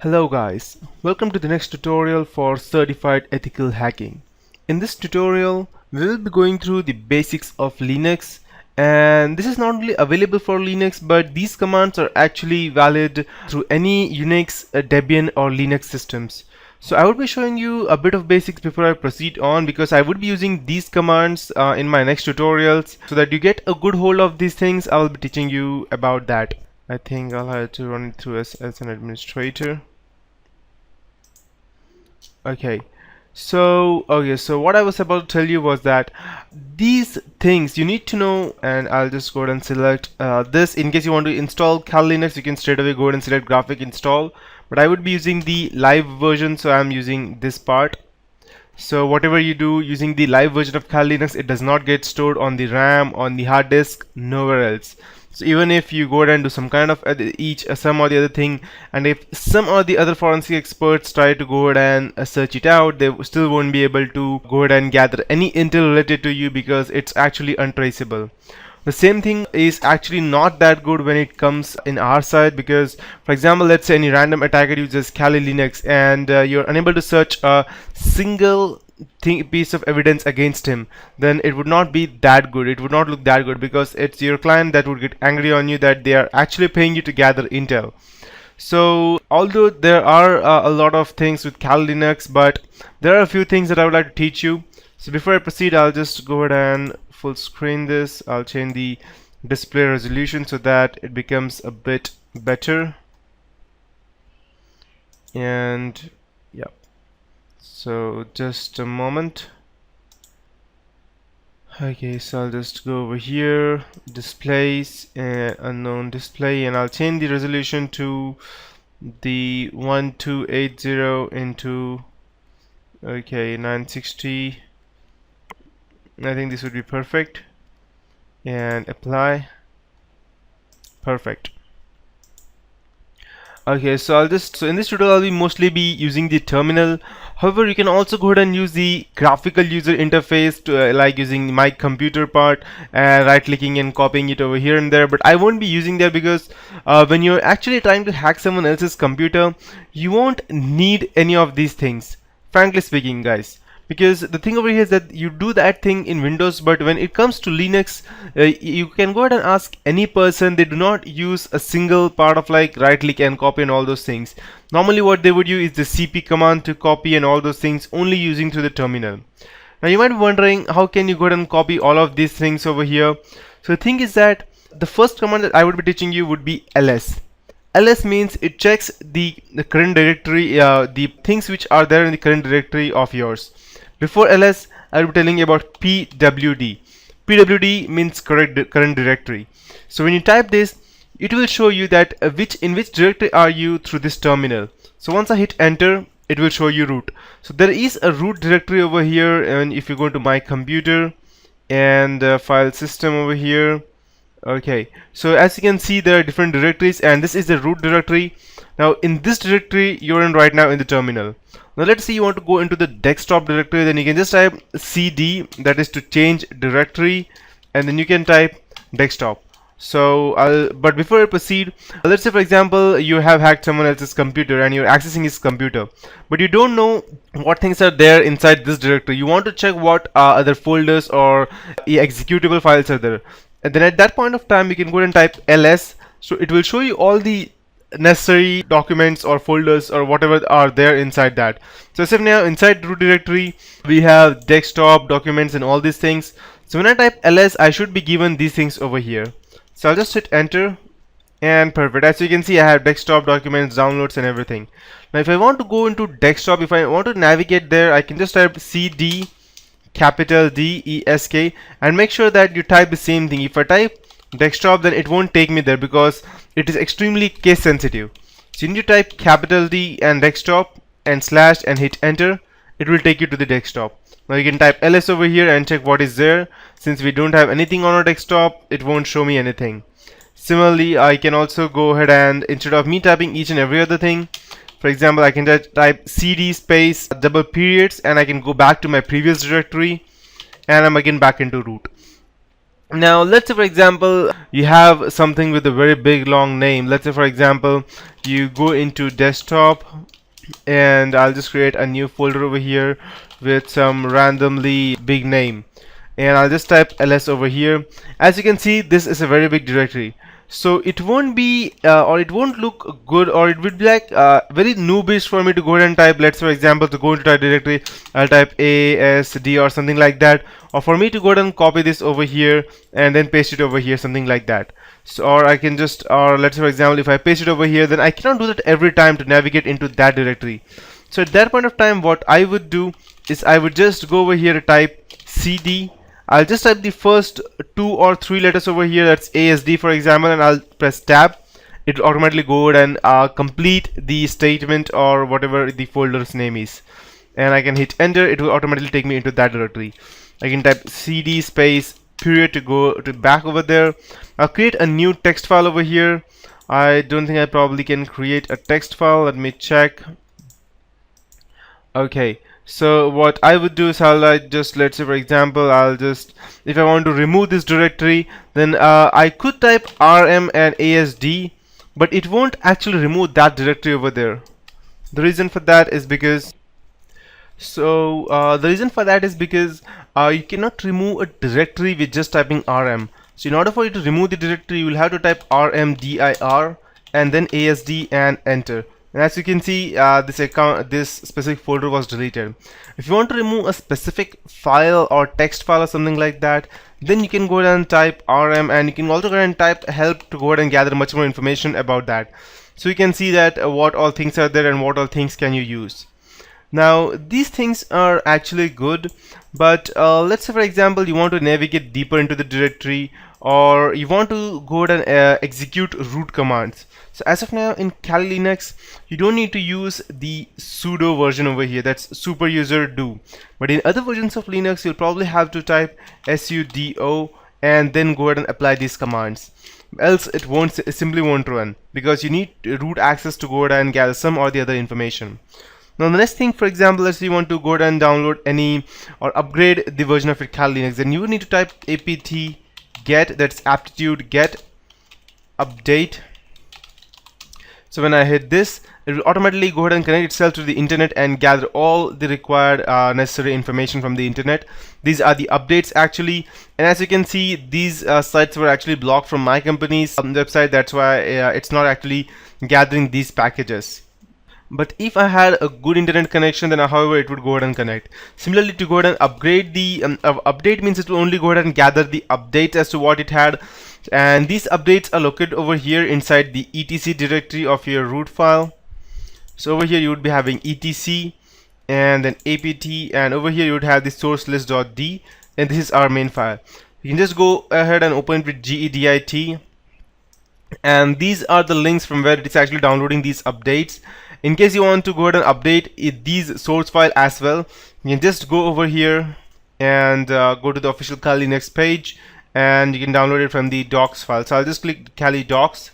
Hello guys, welcome to the next tutorial for certified ethical hacking. In this tutorial, we will be going through the basics of Linux, and this is not only available for Linux, but these commands are actually valid through any Unix, Debian or Linux systems. So I will be showing you a bit of basics before I proceed on, because I would be using these commands in my next tutorials. So that you get a good hold of these things, I will be teaching you about that. I think I'll have to run it through as an administrator. So what I was about to tell you was that these things you need to know, and I'll just go ahead and select this. In case you want to install Kali Linux, you can straight away go ahead and select graphic install, but I would be using the live version, so I'm using this part. So whatever you do using the live version of Kali Linux, it does not get stored on the RAM, on the hard disk, nowhere else. So even if you go ahead and do some kind of some or the other thing, and if some or the other forensic experts try to go ahead and search it out, they still won't be able to go ahead and gather any intel related to you, because it's actually untraceable. The same thing is actually not that good when it comes in our side, because for example, let's say any random attacker uses Kali Linux and you're unable to search a single piece of evidence against him, then it would not be that good. It would not look that good, because it's your client that would get angry on you that they are actually paying you to gather intel. So although there are a lot of things with Kali Linux, but there are a few things that I would like to teach you. So before I proceed, I'll just go ahead and full screen this. I'll change the display resolution so that it becomes a bit better. And yeah, so just a moment. Okay, so I'll just go over here, displays, unknown display, and I'll change the resolution to the 1280 into 960. I think this would be perfect, and apply. Perfect. Okay, so in this tutorial I'll mostly be using the terminal. However, you can also go ahead and use the graphical user interface to like using my computer part and right clicking and copying it over here and there, but I won't be using that, because when you're actually trying to hack someone else's computer, you won't need any of these things, frankly speaking, guys. Because the thing over here is that you do that thing in Windows, but when it comes to Linux, you can go ahead and ask any person. They do not use a single part of like right click and copy and all those things. Normally what they would use is the cp command to copy and all those things, only using through the terminal. Now you might be wondering, how can you go ahead and copy all of these things over here? So the thing is that the first command that I would be teaching you would be ls. ls means it checks the current directory, the things which are there in the current directory of yours. Before ls, I will be telling you about pwd. Pwd means current directory. So when you type this, it will show you that in which directory are you through this terminal. So once I hit enter, it will show you root. So there is a root directory over here, and if you go to my computer and file system over here, okay, so as you can see, there are different directories, and this is the root directory. Now in this directory you're in right now in the terminal. Now let's say you want to go into the desktop directory, then you can just type cd, that is to change directory, and then you can type desktop. So but before I proceed, let's say for example you have hacked someone else's computer and you're accessing his computer, but you don't know what things are there inside this directory. You want to check what other folders or executable files are there, and then at that point of time you can go ahead and type ls. So it will show you all the necessary documents or folders or whatever are there inside that. So as of now, inside root directory we have desktop, documents, and all these things. So when I type ls, I should be given these things over here. So I'll just hit enter, and perfect. As you can see, I have desktop, documents, downloads, and everything. Now if I want to go into desktop, if I want to navigate there, I can just type cd capital desk and make sure that you type the same thing. If I type desktop, then it won't take me there, because it is extremely case sensitive. So you need to type capital D and desktop and slash and hit enter. It will take you to the desktop. Now you can type ls over here and check what is there. Since we don't have anything on our desktop, it won't show me anything. Similarly, I can also go ahead and, instead of me typing each and every other thing, for example, I can type cd space double periods, and I can go back to my previous directory, and I'm again back into root. Now let's say for example you have something with a very big long name. Let's say for example you go into desktop, and I'll just create a new folder over here with some randomly big name, and I'll just type ls over here. As you can see, this is a very big directory, so it won't be or it won't look good, or it would be like very noobish for me to go ahead and type, let's say for example, to go into that directory I'll type ASD or something like that, or for me to go ahead and copy this over here and then paste it over here, something like that. So, or I can just, or let's say for example if I paste it over here, then I cannot do that every time to navigate into that directory. So at that point of time, what I would do is I would just go over here to type cd. I'll just type the first 2 or 3 letters over here, that's ASD for example, and I'll press tab. It will automatically go ahead and complete the statement or whatever the folder's name is, and I can hit enter. It will automatically take me into that directory. I can type cd space period to go to back over there. I'll create a new text file over here. I don't think I probably can create a text file. Let me check. Okay, so what I would do is I'll just, let's say for example, I'll just, if I want to remove this directory, then I could type rm and asd, but it won't actually remove that directory over there. The reason for that is because you cannot remove a directory with just typing rm. So in order for you to remove the directory, you will have to type rmdir and then asd and enter. And as you can see, this specific folder was deleted. If you want to remove a specific file or text file or something like that, then you can go ahead and type rm, and you can also go ahead and type help to go ahead and gather much more information about that. So you can see that what all things are there and what all things can you use. Now these things are actually good, but let's say for example you want to navigate deeper into the directory, or you want to go ahead and execute root commands. So as of now in Kali Linux, you don't need to use the sudo version over here, that's super user do. But in other versions of Linux, you'll probably have to type sudo and then go ahead and apply these commands. Else it simply won't run, because you need root access to go ahead and gather some or the other information. Now the next thing, for example, let's say you want to go ahead and download any or upgrade the version of your Kali Linux, then you would need to type apt get, that's aptitude get update. So when I hit this, it will automatically go ahead and connect itself to the internet and gather all the required necessary information from the internet. These are the updates actually, and as you can see, these sites were actually blocked from my company's website. That's why it's not actually gathering these packages. But if I had a good internet connection, then however it would go ahead and connect. Similarly, to go ahead and upgrade the update means it will only go ahead and gather the updates as to what it had, and these updates are located over here inside the etc directory of your root file. So over here you would be having etc and then apt, and over here you would have the source list.d, and this is our main file. You can just go ahead and open it with gedit, and these are the links from where it is actually downloading these updates. In case you want to go ahead and update these source file as well, you can just go over here and go to the official Kali Linux page, and you can download it from the docs file. So I'll just click Kali docs,